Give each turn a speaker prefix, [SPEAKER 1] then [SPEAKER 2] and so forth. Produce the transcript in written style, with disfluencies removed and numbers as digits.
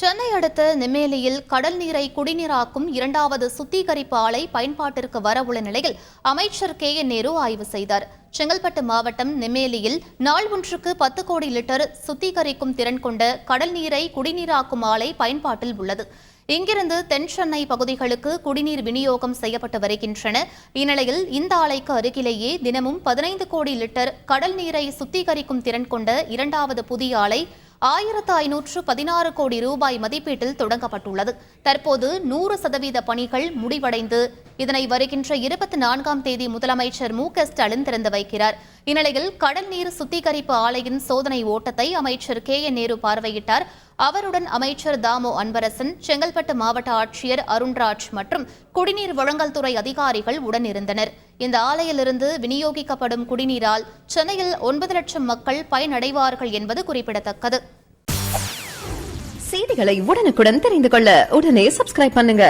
[SPEAKER 1] சென்னை அடுத்த நெம்மேலியில் கடல் நீரை குடிநீராக்கும் இரண்டாவது சுத்திகரிப்பு ஆலை பயன்பாட்டிற்கு வரவுள்ள நிலையில் அமைச்சர் KN நேரு ஆய்வு செய்தார். செங்கல்பட்டு மாவட்டம் நெம்மேலியில் நாள் ஒன்றுக்கு 10 கோடி லிட்டர் சுத்திகரிக்கும் திறன் கொண்ட கடல் நீரை குடிநீராக்கும் ஆலை பயன்பாட்டில் உள்ளது. இங்கிருந்து தென் சென்னை பகுதிகளுக்கு குடிநீர் விநியோகம் செய்யப்பட்டு வருகின்றன. இந்நிலையில் இந்த ஆலைக்கு அருகிலேயே தினமும் 15 கோடி லிட்டர் கடல் நீரை சுத்திகரிக்கும் திறன் கொண்ட இரண்டாவது புதிய ஆலை 1516 கோடி ரூபாய் மதிப்பீட்டில் தொடங்கப்பட்டுள்ளது. தற்போது 100% பணிகள் முடிவடைந்து இதனை வருகின்ற 24ஆம் தேதி முதலமைச்சர் மு.க.ஸ்டாலின் திறந்து வைக்கிறார். இந்நிலையில் கடல் நீர் சுத்திகரிப்பு ஆலையின் சோதனை ஓட்டத்தை அமைச்சர் KN நேரு பார்வையிட்டார். அவருடன் அமைச்சர் தாமோ அன்பரசன், செங்கல்பட்டு மாவட்ட ஆட்சியர் அருண்ராஜ் மற்றும் குடிநீர் வழங்கல் துறை அதிகாரிகள் உடனிருந்தனர். இந்த ஆலையிலிருந்து விநியோகிக்கப்படும் குடிநீரால் சென்னையில் 9 லட்சம் மக்கள் பயனடைவார்கள் என்பது குறிப்பிடத்தக்கது.
[SPEAKER 2] செய்திகளை உடனுக்குடன் தெரிந்து கொள்ள உடனே சப்ஸ்கிரைப் பண்ணுங்க.